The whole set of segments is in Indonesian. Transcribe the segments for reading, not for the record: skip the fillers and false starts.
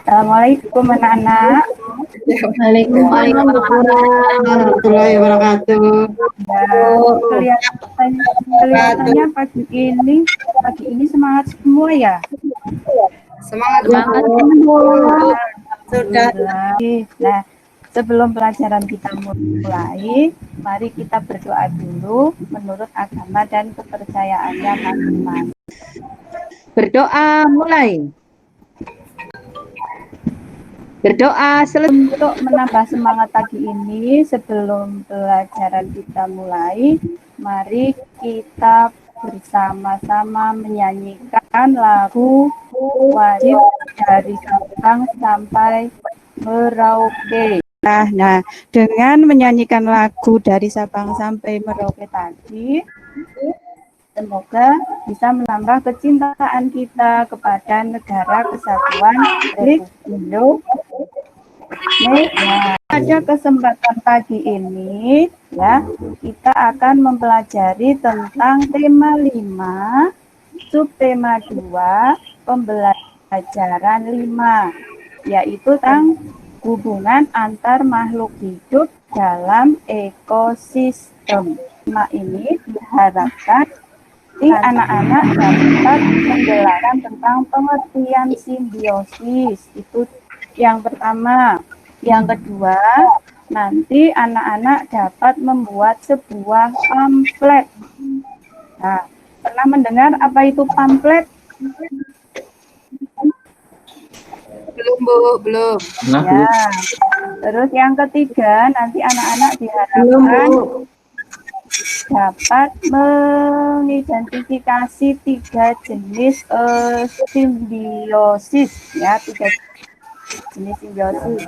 Assalamualaikum anak-anak. Waalaikumsalam warahmatullahi wabarakatuh. Kelihatannya pagi ini semangat semua ya. Semangat semua. Sudah. Nah, sebelum pelajaran kita mulai, mari kita berdoa dulu menurut agama dan kepercayaannya masing-masing. Berdoa mulai. Berdoa untuk menambah semangat pagi ini. Sebelum pelajaran kita mulai, mari kita bersama-sama menyanyikan lagu wajib dari Sabang sampai Merauke. Nah, dengan menyanyikan lagu dari Sabang sampai Merauke tadi, semoga bisa menambah kecintaan kita kepada negara kesatuan Republik Indonesia. Pada kesempatan pagi ini, ya, kita akan mempelajari tentang tema 5, subtema 2, pembelajaran 5, yaitu tentang hubungan antar makhluk hidup dalam ekosistem. Tema ini diharapkan anak-anak dapat menjelaskan tentang pengertian simbiosis. Itu yang pertama. Yang kedua, nanti anak-anak dapat membuat sebuah pamflet. Nah, pernah mendengar apa itu pamflet? Belum, Bu, belum. Ya. Terus yang ketiga, nanti anak-anak diharapkan dapat mengidentifikasi 3 jenis simbiosis, ya, 3 jenis simbiosis.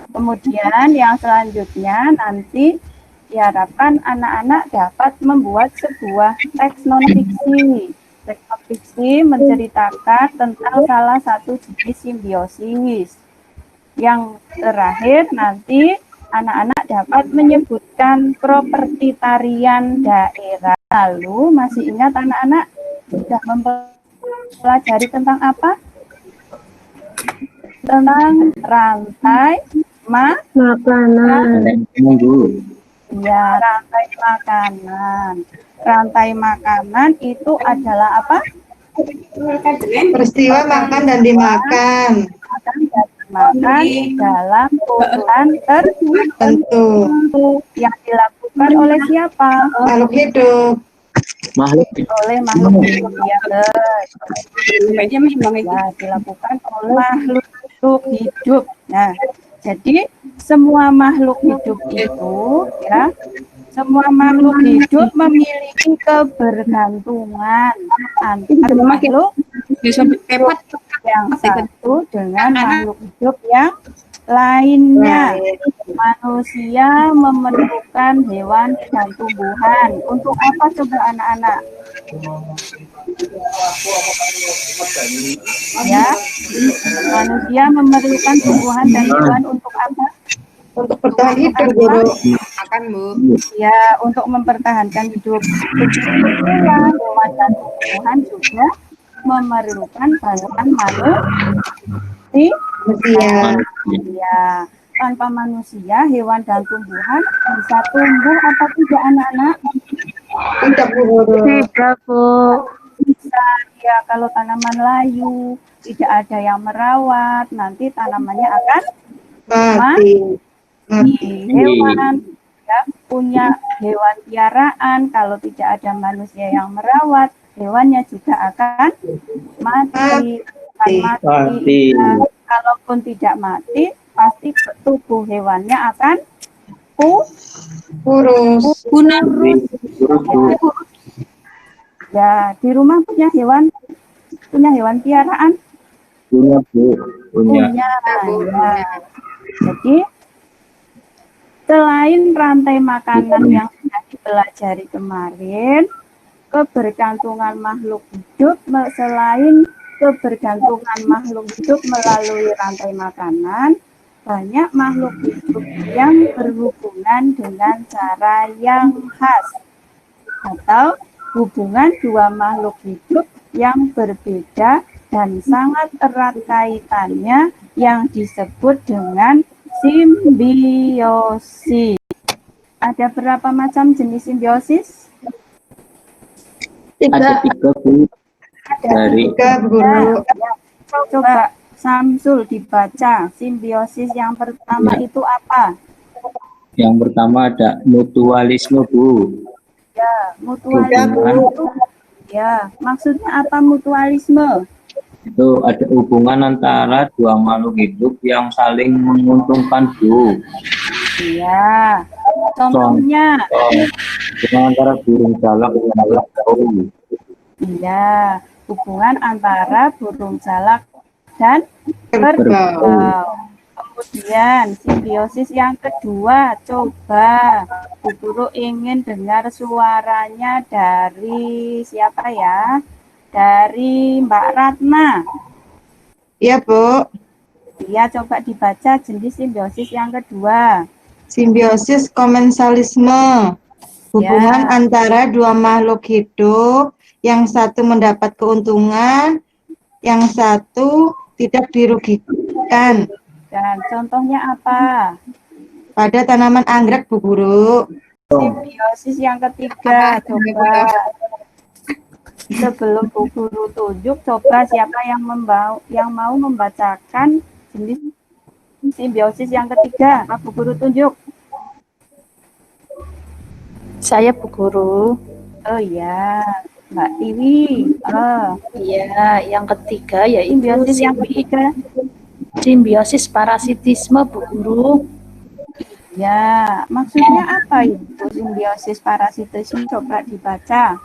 Kemudian yang selanjutnya nanti diharapkan anak-anak dapat membuat sebuah teks non-fiksi. Teks non-fiksi menceritakan tentang salah satu jenis simbiosis. Yang terakhir nanti anak-anak dapat menyebutkan properti tarian daerah. Lalu masih ingat anak-anak sudah mempelajari tentang apa? Tentang rantai makanan. Ya, rantai makanan. Rantai makanan itu adalah apa? Peristiwa makan dan dimakan. Makan dalam urutan tertentu yang dilakukan oleh siapa? Makhluk hidup. Oleh makhluk hidup, ya. Dilakukan oleh makhluk hidup. Nah, jadi semua makhluk hidup itu, ya, semua makhluk hidup memiliki kebergantungan antar makhluk yang satu dengan makhluk hidup yang lainnya. Manusia memerlukan hewan dan tumbuhan. Untuk apa coba anak-anak? Ya, manusia memerlukan tumbuhan dan hewan untuk apa? Untuk bertahan hidup, Guru. Makan, Bu. Ya, untuk mempertahankan hidup. Hewan dan tumbuhan juga memerlukan bantuan manusia. Ya, tanpa manusia, hewan dan tumbuhan bisa tumbuh apa tidak, anak-anak? Tidak, Bu. Tidak, Bu. Bisa, ya, kalau tanaman layu, tidak ada yang merawat, nanti tanamannya akan mati. Hewan, ya, punya hewan piaraan, kalau tidak ada manusia yang merawat, hewannya juga akan mati. Ya, kalaupun tidak mati, pasti tubuh hewannya akan punah. Ya, di rumah punya hewan piaraan? Punya, Bu. Punya. Ya. Jadi, selain rantai makanan yang sudah dipelajari kemarin, kebergantungan makhluk hidup, selain kebergantungan makhluk hidup melalui rantai makanan, banyak makhluk hidup yang berhubungan dengan cara yang khas atau hubungan dua makhluk hidup yang berbeda dan sangat erat kaitannya yang disebut dengan simbiosis. Ada berapa macam jenis simbiosis? Ada 3, Bu. Dari 3, Guru. Coba Samsul dibaca. Simbiosis yang pertama itu apa? yang pertama ada mutualisme, Bu. Ya, mutualisme itu ya, maksudnya apa mutualisme? Itu ada hubungan antara dua makhluk hidup yang saling menguntungkan, Bu. Iya. Contohnya? Hubungan antara burung jalak dan jalak daun. Iya, hubungan antara burung jalak dan kerbau. Kemudian simbiosis yang kedua, coba Bu Guru ingin dengar suaranya dari siapa ya? Dari Mbak Ratna. Iya, Bu. Iya, coba dibaca jenis simbiosis yang kedua. Simbiosis komensalisme. Hubungan antara dua makhluk hidup, yang satu mendapat keuntungan, yang satu tidak dirugikan. Dan contohnya apa? Pada tanaman anggrek, Bu Guru. Simbiosis yang ketiga, coba. Sebelum Bu Guru tunjuk, coba siapa yang mau membacakan jenis simbiosis yang ketiga? Bu Guru tunjuk. Saya, Bu Guru. Oh ya, Mbak Tiwi. Iya, yang ketiga yaitu Simbiosis yang ketiga. simbiosis parasitisme, Bu Guru. Ya, maksudnya apa itu simbiosis parasitisme? Coba dibaca.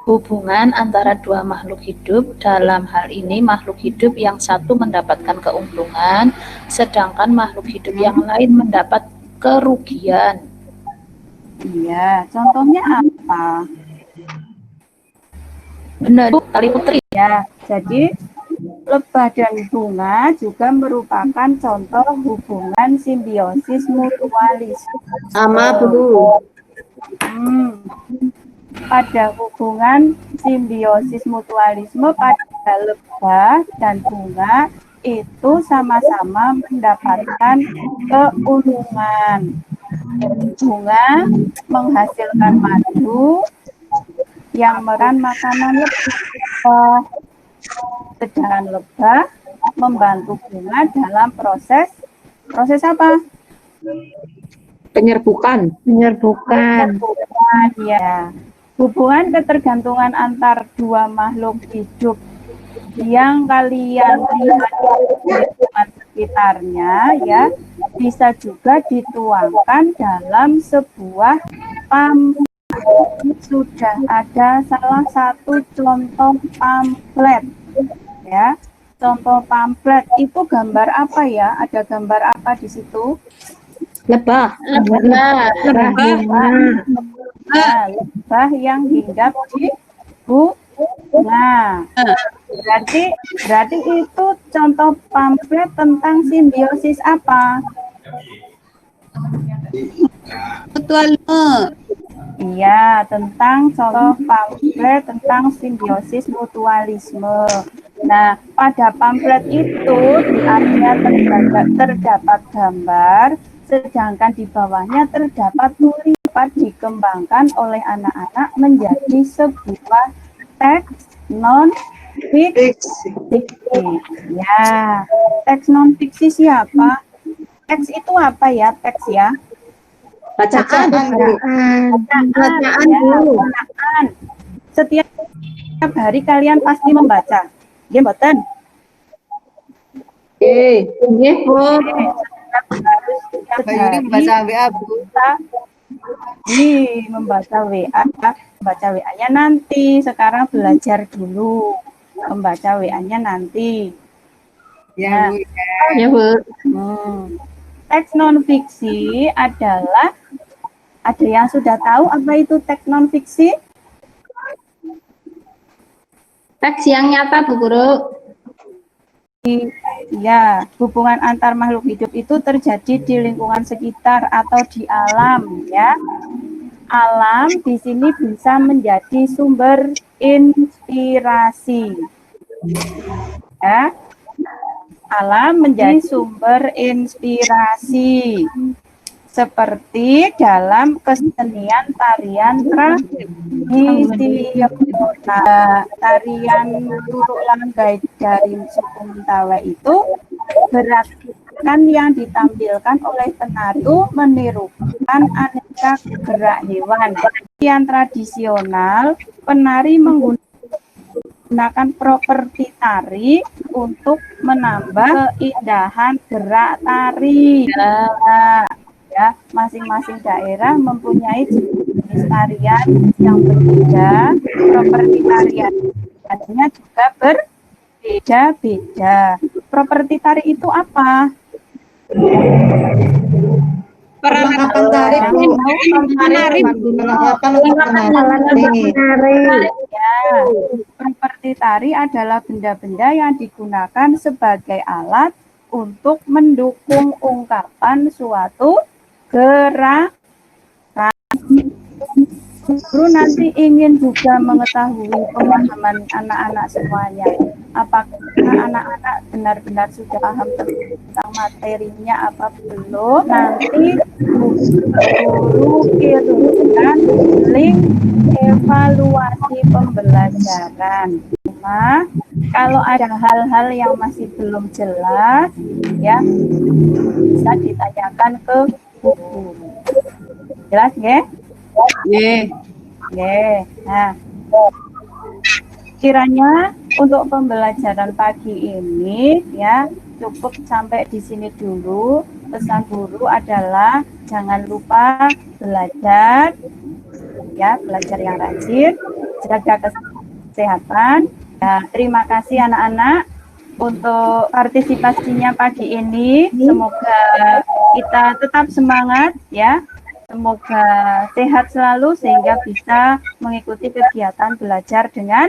Hubungan antara dua makhluk hidup, dalam hal ini makhluk hidup yang satu mendapatkan keuntungan, sedangkan makhluk hidup yang lain mendapat kerugian. Iya, contohnya apa? Benar, Tali Putri. Ya, jadi lebah dan bunga juga merupakan contoh hubungan simbiosis mutualisme. Sama, Bu. Pada hubungan simbiosis mutualisme pada lebah dan bunga itu sama-sama mendapatkan keuntungan. Bunga menghasilkan madu yang merupakan makanan lebah. Sedangkan lebah membantu bunga dalam proses apa? Penyerbukan. Penyerbukan, ya. Hubungan ketergantungan antar dua makhluk hidup yang kalian lihat di lingkungan sekitarnya ya bisa juga dituangkan dalam sebuah pamflet. Sudah ada salah satu contoh pamflet ya. Contoh pamflet itu gambar apa ya? Ada gambar apa di situ? Lebah. Lebah yang hinggap di bunga. Berarti itu contoh pamflet tentang simbiosis apa? Mutualisme. Iya, tentang contoh pamflet tentang simbiosis mutualisme. Nah, pada pamflet itu di akhirnya terdapat gambar, sedangkan di bawahnya terdapat tulisan dikembangkan oleh anak-anak menjadi sebuah teks non-fiksi. Ya, teks non-fiksi siapa? Teks itu apa ya? Teks ya? Bacaan. Bacaan. Setiap hari kalian pasti membaca. Ya, mboten? Membaca WA, Bu. Membaca WA. Membaca WA-nya nanti. Sekarang belajar dulu. Membaca WA-nya nanti. Ya, Bu. Ya, Bu. Teks non-fiksi adalah, ada yang sudah tahu apa itu teks non-fiksi? Teks yang nyata, Bu Guru. Ya, hubungan antar makhluk hidup itu terjadi di lingkungan sekitar atau di alam, ya. Alam di sini bisa menjadi sumber inspirasi. Ya. Alam menjadi sumber inspirasi seperti dalam kesenian tarian tradisional. Tarian Luruk Langgai dari suku Mentawai itu gerakan yang ditampilkan oleh penari itu menirukan aneka gerak hewan. Tarian tradisional, penari menggunakan properti tari untuk menambah keindahan gerak tari. Ya, masing-masing daerah mempunyai jenis tarian yang berbeda, properti tariannya juga berbeda-beda. Properti tari itu apa? Perlengkapan tari, Bu. Menari. Ya, properti tari adalah benda-benda yang digunakan sebagai alat untuk mendukung ungkapan suatu gerakan. Guru nanti ingin juga mengetahui pemahaman anak-anak semuanya. Apakah anak-anak benar-benar sudah paham tentang materinya apa belum? Nanti guru kirimkan link evaluasi pembelajaran. Nah, kalau ada hal-hal yang masih belum jelas, ya bisa ditanyakan ke guru. Jelas ya? Nah, kiranya untuk pembelajaran pagi ini ya cukup sampai di sini dulu. Pesan guru adalah jangan lupa belajar, ya belajar yang rajin, jaga kesehatan. Ya, terima kasih anak-anak untuk partisipasinya pagi ini. Semoga kita tetap semangat ya. Semoga sehat selalu sehingga bisa mengikuti kegiatan belajar dengan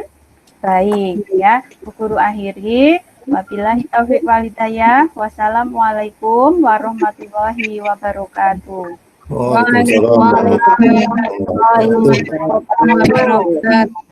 baik ya. Bu Guru akhiri, wabillahi taufiq wal hidayah. Wassalamualaikum warahmatullahi wabarakatuh. Waalaikumsalam warahmatullahi wabarakatuh.